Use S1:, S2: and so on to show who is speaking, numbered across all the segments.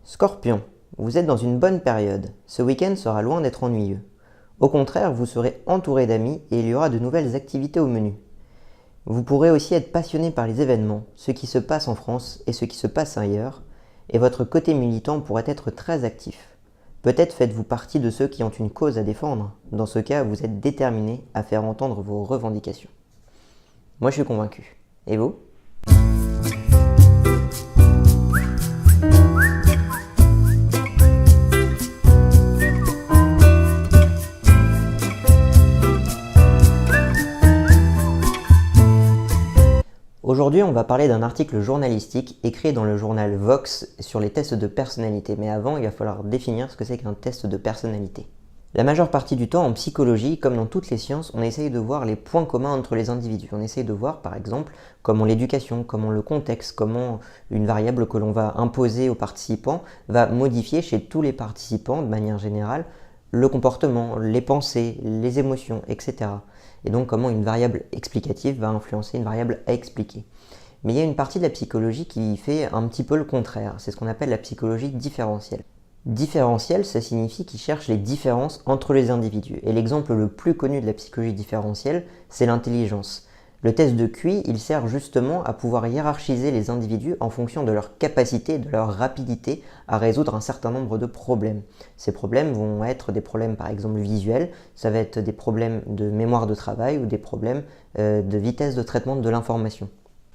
S1: Scorpion, vous êtes dans une bonne période. Ce week-end sera loin d'être ennuyeux. Au contraire, vous serez entouré d'amis et il y aura de nouvelles activités au menu. Vous pourrez aussi être passionné par les événements, ce qui se passe en France et ce qui se passe ailleurs, et votre côté militant pourrait être très actif. Peut-être faites-vous partie de ceux qui ont une cause à défendre. Dans ce cas, vous êtes déterminé à faire entendre vos revendications. Moi, je suis convaincu. Et vous ? Aujourd'hui, on va parler d'un article journalistique écrit dans le journal Vox sur les tests de personnalité. Mais avant, il va falloir définir ce que c'est qu'un test de personnalité. La majeure partie du temps, en psychologie, comme dans toutes les sciences, on essaye de voir les points communs entre les individus. On essaye de voir, par exemple, comment l'éducation, comment le contexte, comment une variable que l'on va imposer aux participants va modifier chez tous les participants, de manière générale, le comportement, les pensées, les émotions, etc. Et donc comment une variable explicative va influencer une variable à expliquer. Mais il y a une partie de la psychologie qui fait un petit peu le contraire, c'est ce qu'on appelle la psychologie différentielle. Différentielle, ça signifie qu'il cherche les différences entre les individus. Et l'exemple le plus connu de la psychologie différentielle, c'est l'intelligence. Le test de QI, il sert justement à pouvoir hiérarchiser les individus en fonction de leur capacité, de leur rapidité à résoudre un certain nombre de problèmes. Ces problèmes vont être des problèmes par exemple visuels, ça va être des problèmes de mémoire de travail ou des problèmes de vitesse de traitement de l'information.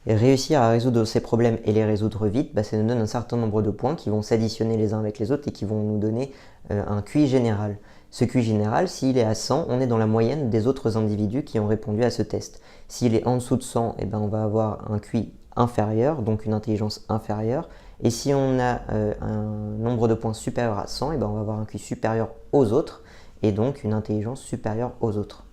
S1: Et réussir à résoudre ces problèmes et les résoudre vite, ça nous donne un certain nombre de points qui vont s'additionner les uns avec les autres et qui vont nous donner un QI général. Ce QI général, s'il est à 100, on est dans la moyenne des autres individus qui ont répondu à ce test. S'il est en dessous de 100, on va avoir un QI inférieur, donc une intelligence inférieure. Et si on a un nombre de points supérieur à 100, on va avoir un QI supérieur aux autres et donc une intelligence supérieure aux autres.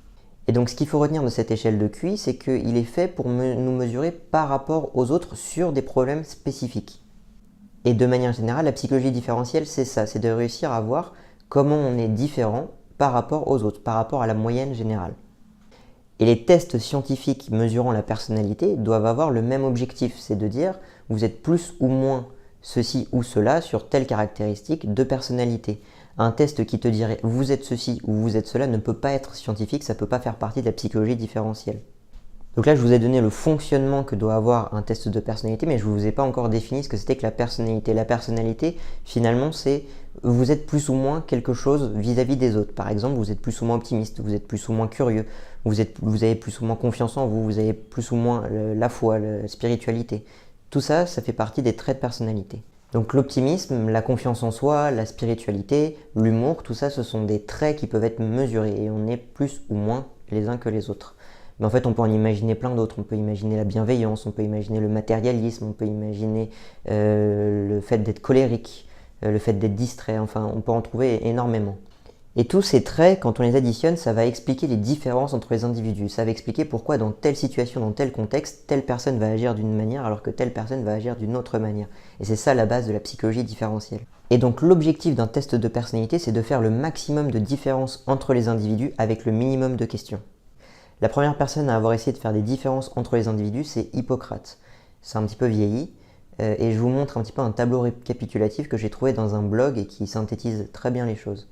S1: Et donc ce qu'il faut retenir de cette échelle de QI, c'est qu'il est fait pour nous mesurer par rapport aux autres sur des problèmes spécifiques. Et de manière générale, la psychologie différentielle, c'est ça, c'est de réussir à voir comment on est différent par rapport aux autres, par rapport à la moyenne générale. Et les tests scientifiques mesurant la personnalité doivent avoir le même objectif, c'est de dire vous êtes plus ou moins ceci ou cela sur telle caractéristique de personnalité. Un test qui te dirait vous êtes ceci ou vous êtes cela ne peut pas être scientifique, ça ne peut pas faire partie de la psychologie différentielle. Donc là, je vous ai donné le fonctionnement que doit avoir un test de personnalité, mais je ne vous ai pas encore défini ce que c'était que la personnalité. La personnalité, finalement, c'est vous êtes plus ou moins quelque chose vis-à-vis des autres. Par exemple, vous êtes plus ou moins optimiste, vous êtes plus ou moins curieux, vous avez plus ou moins confiance en vous, vous avez plus ou moins la foi, la spiritualité. Tout ça, ça fait partie des traits de personnalité. Donc l'optimisme, la confiance en soi, la spiritualité, l'humour, tout ça, ce sont des traits qui peuvent être mesurés et on est plus ou moins les uns que les autres. Mais en fait, on peut en imaginer plein d'autres. On peut imaginer la bienveillance, on peut imaginer le matérialisme, on peut imaginer le fait d'être colérique, le fait d'être distrait, enfin, on peut en trouver énormément. Et tous ces traits, quand on les additionne, ça va expliquer les différences entre les individus. Ça va expliquer pourquoi dans telle situation, dans tel contexte, telle personne va agir d'une manière alors que telle personne va agir d'une autre manière. Et c'est ça la base de la psychologie différentielle. Et donc l'objectif d'un test de personnalité, c'est de faire le maximum de différences entre les individus avec le minimum de questions. La première personne à avoir essayé de faire des différences entre les individus, c'est Hippocrate. C'est un petit peu vieilli, et je vous montre un petit peu un tableau récapitulatif que j'ai trouvé dans un blog et qui synthétise très bien les choses.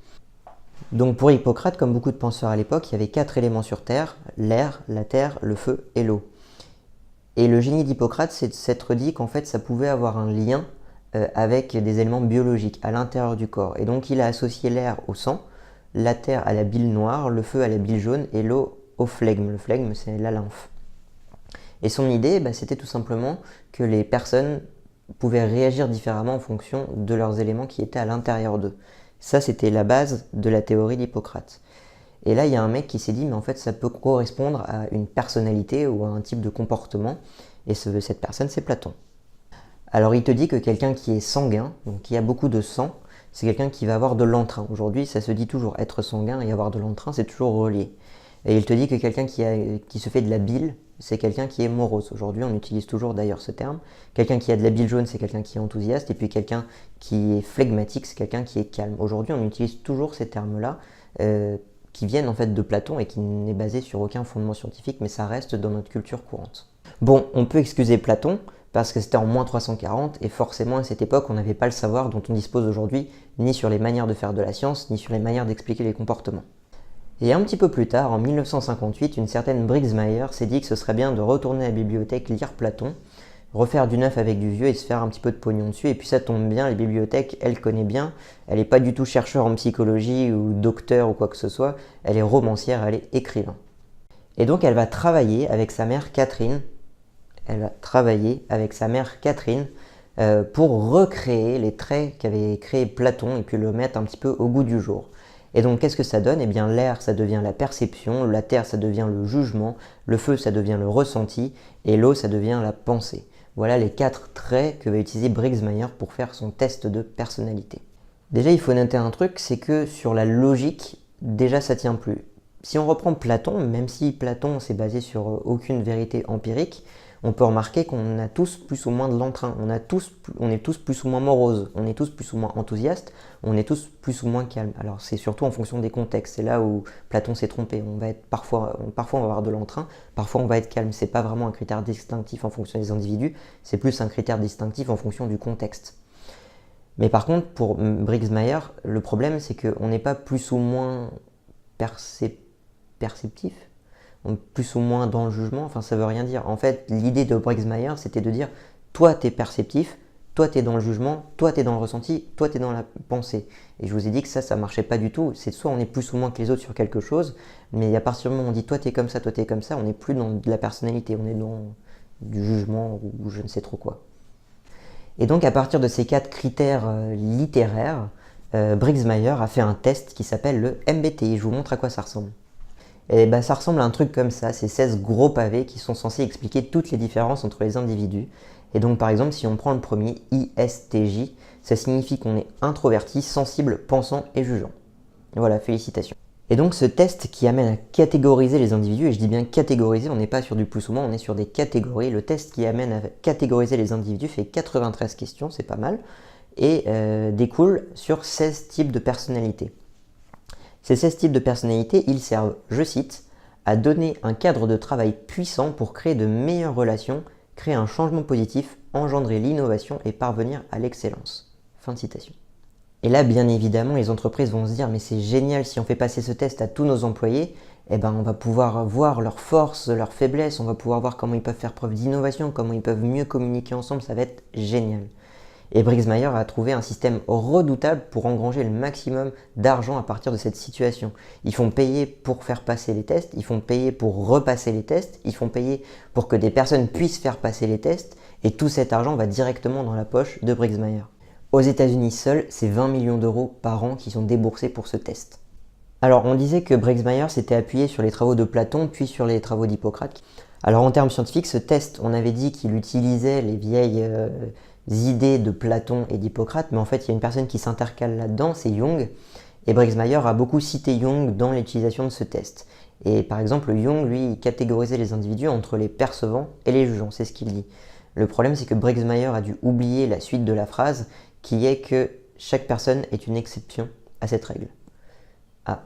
S1: Donc pour Hippocrate, comme beaucoup de penseurs à l'époque, il y avait 4 éléments sur Terre, l'air, la terre, le feu et l'eau. Et le génie d'Hippocrate, c'est de s'être dit qu'en fait ça pouvait avoir un lien avec des éléments biologiques à l'intérieur du corps. Et donc il a associé l'air au sang, la terre à la bile noire, le feu à la bile jaune et l'eau au flegme. Le flegme, c'est la lymphe. Et son idée, c'était tout simplement que les personnes pouvaient réagir différemment en fonction de leurs éléments qui étaient à l'intérieur d'eux. Ça, c'était la base de la théorie d'Hippocrate. Et là, il y a un mec qui s'est dit, mais en fait, ça peut correspondre à une personnalité ou à un type de comportement. Et cette personne, c'est Platon. Alors, il te dit que quelqu'un qui est sanguin, donc qui a beaucoup de sang, c'est quelqu'un qui va avoir de l'entrain. Aujourd'hui, ça se dit toujours, être sanguin et avoir de l'entrain, c'est toujours relié. Et il te dit que quelqu'un qui se fait de la bile, c'est quelqu'un qui est morose. Aujourd'hui, on utilise toujours d'ailleurs ce terme. Quelqu'un qui a de la bile jaune, c'est quelqu'un qui est enthousiaste. Et puis quelqu'un qui est flegmatique, c'est quelqu'un qui est calme. Aujourd'hui, on utilise toujours ces termes-là qui viennent en fait de Platon et qui n'est basé sur aucun fondement scientifique, mais ça reste dans notre culture courante. Bon, on peut excuser Platon, parce que c'était en moins 340 et forcément à cette époque on n'avait pas le savoir dont on dispose aujourd'hui, ni sur les manières de faire de la science, ni sur les manières d'expliquer les comportements. Et un petit peu plus tard, en 1958, une certaine Briggs Meyer s'est dit que ce serait bien de retourner à la bibliothèque lire Platon, refaire du neuf avec du vieux et se faire un petit peu de pognon dessus. Et puis ça tombe bien, les bibliothèques, elle connaît bien, elle n'est pas du tout chercheur en psychologie ou docteur ou quoi que ce soit, elle est romancière, elle est écrivain. Et donc elle va travailler avec sa mère Catherine, pour recréer les traits qu'avait créé Platon et puis le mettre un petit peu au goût du jour. Et donc qu'est-ce que ça donne? Eh bien l'air ça devient la perception, la terre ça devient le jugement, le feu ça devient le ressenti et l'eau ça devient la pensée. Voilà les 4 traits que va utiliser Briggs Meyer pour faire son test de personnalité. Déjà il faut noter un truc, c'est que sur la logique, déjà ça tient plus. Si on reprend Platon, même si Platon s'est basé sur aucune vérité empirique, on peut remarquer qu'on a tous plus ou moins de l'entrain, on est tous plus ou moins moroses, on est tous plus ou moins enthousiastes, on est tous plus ou moins calmes. Alors c'est surtout en fonction des contextes, c'est là où Platon s'est trompé. On va être parfois on va avoir de l'entrain, parfois on va être calme. C'est pas vraiment un critère distinctif en fonction des individus, c'est plus un critère distinctif en fonction du contexte. Mais par contre, pour Briggs Meyer, le problème c'est qu'on n'est pas plus ou moins perceptif, plus ou moins dans le jugement, enfin ça veut rien dire. En fait, l'idée de Briggs Meyer, c'était de dire toi t'es perceptif, toi t'es dans le jugement, toi t'es dans le ressenti, toi t'es dans la pensée. Et je vous ai dit que ça marchait pas du tout. C'est soit on est plus ou moins que les autres sur quelque chose, mais à partir du moment où on dit toi t'es comme ça, on n'est plus dans de la personnalité, on est dans du jugement ou je ne sais trop quoi. Et donc à partir de ces 4 critères littéraires, Briggs Meyer a fait un test qui s'appelle le MBTI. Je vous montre à quoi ça ressemble. Et ben, ça ressemble à un truc comme ça, c'est 16 gros pavés qui sont censés expliquer toutes les différences entre les individus. Et donc par exemple, si on prend le premier, ISTJ, ça signifie qu'on est introverti, sensible, pensant et jugeant. Et voilà, félicitations. Et donc ce test qui amène à catégoriser les individus, et je dis bien catégoriser, on n'est pas sur du plus ou moins, on est sur des catégories. Le test qui amène à catégoriser les individus fait 93 questions, c'est pas mal, et découle sur 16 types de personnalités. Ces 16 types de personnalités, ils servent, je cite, à donner un cadre de travail puissant pour créer de meilleures relations, créer un changement positif, engendrer l'innovation et parvenir à l'excellence. Fin de citation. Et là, bien évidemment, les entreprises vont se dire « mais c'est génial, si on fait passer ce test à tous nos employés, eh ben, on va pouvoir voir leurs forces, leurs faiblesses, on va pouvoir voir comment ils peuvent faire preuve d'innovation, comment ils peuvent mieux communiquer ensemble, ça va être génial ». Et Briggs Meyer a trouvé un système redoutable pour engranger le maximum d'argent à partir de cette situation. Ils font payer pour faire passer les tests, ils font payer pour repasser les tests, ils font payer pour que des personnes puissent faire passer les tests, et tout cet argent va directement dans la poche de Briggs Meyer. Aux États-Unis seuls, c'est 20 millions d'euros par an qui sont déboursés pour ce test. Alors on disait que Briggs Meyer s'était appuyé sur les travaux de Platon, puis sur les travaux d'Hippocrate. Alors en termes scientifiques, ce test, on avait dit qu'il utilisait les vieilles idées de Platon et d'Hippocrate, mais en fait il y a une personne qui s'intercale là-dedans, c'est Jung, et Briggs Meyer a beaucoup cité Jung dans l'utilisation de ce test. Et par exemple, Jung, lui, il catégorisait les individus entre les percevants et les jugeants, c'est ce qu'il dit. Le problème, c'est que Briggs Meyer a dû oublier la suite de la phrase, qui est que chaque personne est une exception à cette règle. Ah.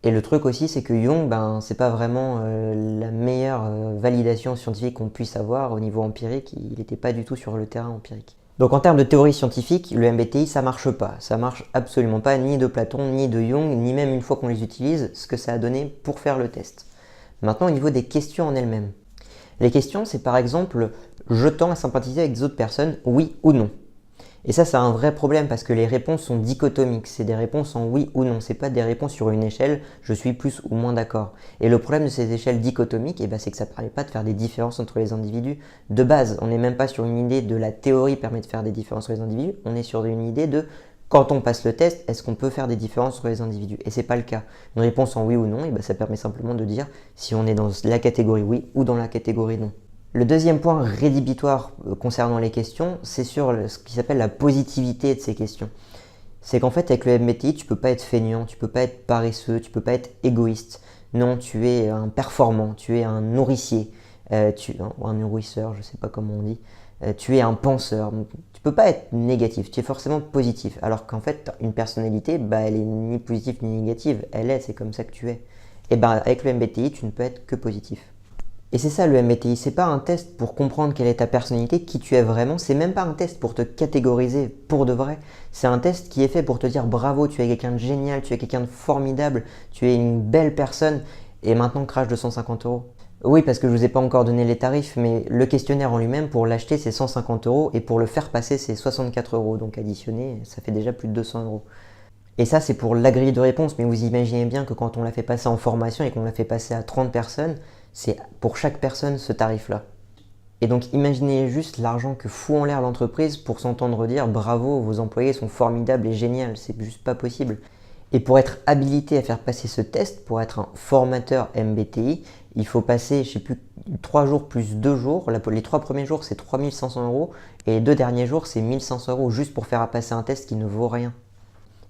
S1: Et le truc aussi, c'est que Jung, c'est pas vraiment la meilleure validation scientifique qu'on puisse avoir au niveau empirique. Il n'était pas du tout sur le terrain empirique. Donc en termes de théorie scientifique, le MBTI, ça marche pas. Ça marche absolument pas, ni de Platon, ni de Jung, ni même une fois qu'on les utilise, ce que ça a donné pour faire le test. Maintenant, au niveau des questions en elles-mêmes. Les questions, c'est par exemple, je tends à sympathiser avec d'autres personnes, oui ou non. Et ça, c'est un vrai problème parce que les réponses sont dichotomiques. C'est des réponses en oui ou non. C'est pas des réponses sur une échelle, je suis plus ou moins d'accord. Et le problème de ces échelles dichotomiques, c'est que ça ne permet pas de faire des différences entre les individus de base. On n'est même pas sur une idée de la théorie permet de faire des différences entre les individus. On est sur une idée de quand on passe le test, est-ce qu'on peut faire des différences entre les individus? Et c'est pas le cas. Une réponse en oui ou non, ça permet simplement de dire si on est dans la catégorie oui ou dans la catégorie non. Le deuxième point rédhibitoire concernant les questions, c'est sur ce qui s'appelle la positivité de ces questions. C'est qu'en fait, avec le MBTI, tu peux pas être feignant, tu peux pas être paresseux, tu peux pas être égoïste. Non, tu es un performant, tu es un nourricier, un nourrisseur, je sais pas comment on dit. Tu es un penseur. Tu peux pas être négatif, tu es forcément positif. Alors qu'en fait, une personnalité, elle est ni positive ni négative. C'est comme ça que tu es. Et avec le MBTI, tu ne peux être que positif. Et c'est ça le MBTI, c'est pas un test pour comprendre quelle est ta personnalité, qui tu es vraiment, c'est même pas un test pour te catégoriser pour de vrai. C'est un test qui est fait pour te dire bravo, tu es quelqu'un de génial, tu es quelqu'un de formidable, tu es une belle personne, et maintenant crash de 150 euros. Oui, parce que je vous ai pas encore donné les tarifs, mais le questionnaire en lui-même, pour l'acheter, c'est 150 euros, et pour le faire passer, c'est 64 euros. Donc additionné, ça fait déjà plus de 200 euros. Et ça, c'est pour la grille de réponse, mais vous imaginez bien que quand on l'a fait passer en formation et qu'on l'a fait passer à 30 personnes, c'est pour chaque personne ce tarif-là. Et donc imaginez juste l'argent que fout en l'air l'entreprise pour s'entendre dire bravo, vos employés sont formidables et géniaux, c'est juste pas possible. Et pour être habilité à faire passer ce test, pour être un formateur MBTI, il faut passer, je sais plus, 3 jours plus 2 jours. Les 3 premiers jours, c'est 3500 euros et les 2 derniers jours, c'est 1500 euros juste pour faire passer un test qui ne vaut rien.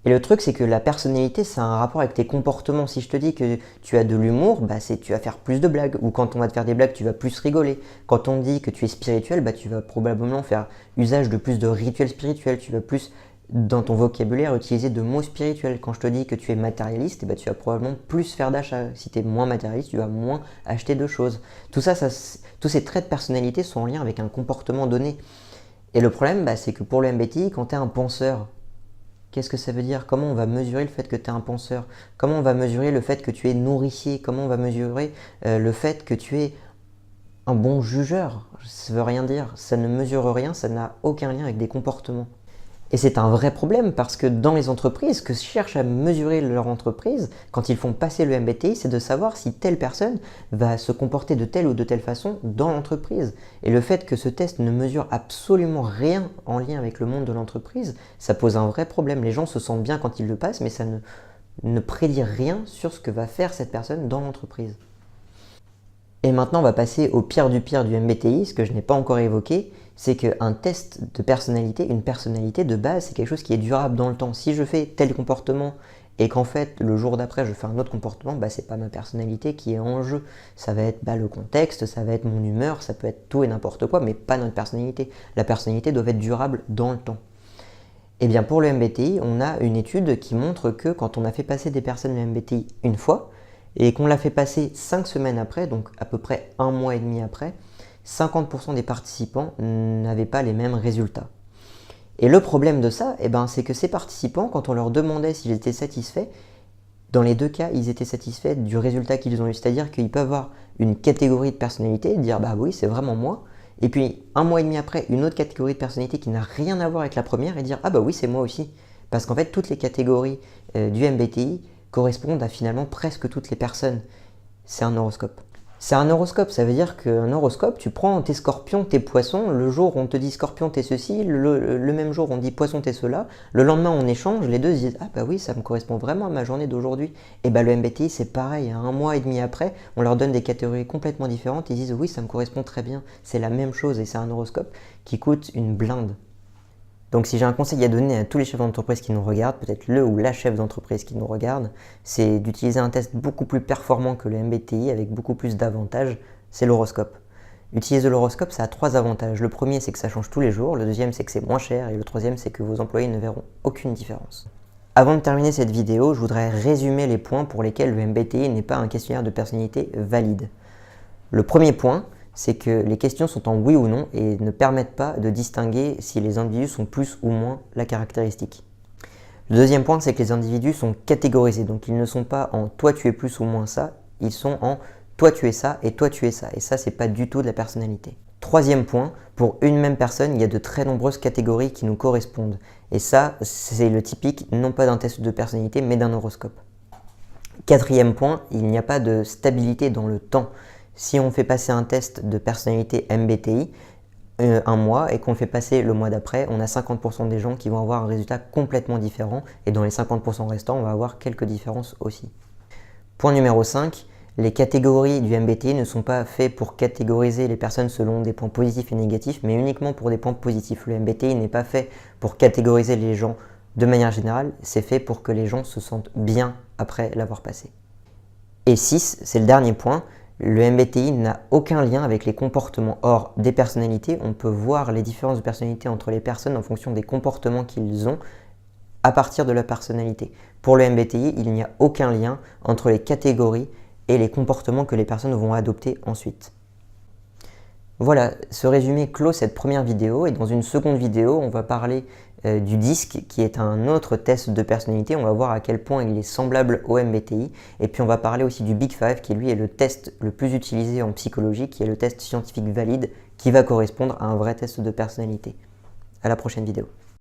S1: Et le truc, c'est que la personnalité, ça a un rapport avec tes comportements. Si je te dis que tu as de l'humour, tu vas faire plus de blagues. Ou quand on va te faire des blagues, tu vas plus rigoler. Quand on dit que tu es spirituel, tu vas probablement faire usage de plus de rituels spirituels. Tu vas plus, dans ton vocabulaire, utiliser de mots spirituels. Quand je te dis que tu es matérialiste, tu vas probablement plus faire d'achats. Si tu es moins matérialiste, tu vas moins acheter de choses. Tous ces traits de personnalité sont en lien avec un comportement donné. Et le problème, c'est que pour le MBTI, quand tu es un penseur, qu'est-ce que ça veut dire? Comment on va mesurer le fait que tu es un penseur? Comment on va mesurer le fait que tu es nourricier? Comment on va mesurer le fait que tu es un bon jugeur? Ça ne veut rien dire. Ça ne mesure rien, ça n'a aucun lien avec des comportements. Et c'est un vrai problème parce que dans les entreprises, que cherchent à mesurer leur entreprise, quand ils font passer le MBTI, c'est de savoir si telle personne va se comporter de telle ou de telle façon dans l'entreprise. Et le fait que ce test ne mesure absolument rien en lien avec le monde de l'entreprise, ça pose un vrai problème. Les gens se sentent bien quand ils le passent, mais ça ne prédit rien sur ce que va faire cette personne dans l'entreprise. Et maintenant, on va passer au pire du MBTI, ce que je n'ai pas encore évoqué, c'est qu'un test de personnalité, une personnalité de base, c'est quelque chose qui est durable dans le temps. Si je fais tel comportement et qu'en fait, le jour d'après, je fais un autre comportement, c'est pas ma personnalité qui est en jeu. Ça va être le contexte, ça va être mon humeur, ça peut être tout et n'importe quoi, mais pas notre personnalité. La personnalité doit être durable dans le temps. Et bien pour le MBTI, on a une étude qui montre que quand on a fait passer des personnes le MBTI une fois, et qu'on l'a fait passer 5 semaines après, donc à peu près 1 mois et demi après, 50% des participants n'avaient pas les mêmes résultats. Et le problème de ça, c'est que ces participants, quand on leur demandait s'ils étaient satisfaits, dans les deux cas, ils étaient satisfaits du résultat qu'ils ont eu. C'est-à-dire qu'ils peuvent avoir une catégorie de personnalité et dire « bah oui, c'est vraiment moi », et puis 1 mois et demi après, une autre catégorie de personnalité qui n'a rien à voir avec la première et dire « ah bah oui, c'est moi aussi ». Parce qu'en fait, toutes les catégories du MBTI correspondent à finalement presque toutes les personnes. C'est un horoscope. C'est un horoscope, ça veut dire qu'un horoscope, tu prends tes scorpions, tes poissons, le jour on te dit scorpion t'es ceci, le même jour on dit poisson t'es cela, le lendemain on échange, les deux disent ah bah oui ça me correspond vraiment à ma journée d'aujourd'hui. Et le MBTI c'est pareil, 1 mois et demi après, on leur donne des catégories complètement différentes, ils disent oui ça me correspond très bien, c'est la même chose et c'est un horoscope qui coûte une blinde. Donc si j'ai un conseil à donner à tous les chefs d'entreprise qui nous regardent, peut-être le ou la chef d'entreprise qui nous regarde, c'est d'utiliser un test beaucoup plus performant que le MBTI avec beaucoup plus d'avantages, c'est l'horoscope. Utiliser l'horoscope, ça a 3 avantages. Le premier, c'est que ça change tous les jours, le deuxième, c'est que c'est moins cher, et le troisième, c'est que vos employés ne verront aucune différence. Avant de terminer cette vidéo, je voudrais résumer les points pour lesquels le MBTI n'est pas un questionnaire de personnalité valide. Le premier point, c'est que les questions sont en oui ou non et ne permettent pas de distinguer si les individus sont plus ou moins la caractéristique. Le deuxième point, c'est que les individus sont catégorisés, donc ils ne sont pas en toi tu es plus ou moins ça, ils sont en toi tu es ça et toi tu es ça, et ça c'est pas du tout de la personnalité. Troisième point, pour une même personne, il y a de très nombreuses catégories qui nous correspondent, et ça c'est le typique non pas d'un test de personnalité mais d'un horoscope. Quatrième point, il n'y a pas de stabilité dans le temps. Si on fait passer un test de personnalité MBTI 1 mois et qu'on le fait passer le mois d'après, on a 50% des gens qui vont avoir un résultat complètement différent et dans les 50% restants, on va avoir quelques différences aussi. Point numéro 5, les catégories du MBTI ne sont pas faites pour catégoriser les personnes selon des points positifs et négatifs, mais uniquement pour des points positifs. Le MBTI n'est pas fait pour catégoriser les gens de manière générale, c'est fait pour que les gens se sentent bien après l'avoir passé. Et 6, c'est le dernier point, le MBTI n'a aucun lien avec les comportements. Or, des personnalités, on peut voir les différences de personnalité entre les personnes en fonction des comportements qu'ils ont à partir de la personnalité. Pour le MBTI, il n'y a aucun lien entre les catégories et les comportements que les personnes vont adopter ensuite. Voilà, ce résumé clôt cette première vidéo et dans une seconde vidéo, on va parler du DISC qui est un autre test de personnalité. On va voir à quel point il est semblable au MBTI et puis on va parler aussi du Big Five qui lui est le test le plus utilisé en psychologie, qui est le test scientifique valide qui va correspondre à un vrai test de personnalité. À la prochaine vidéo.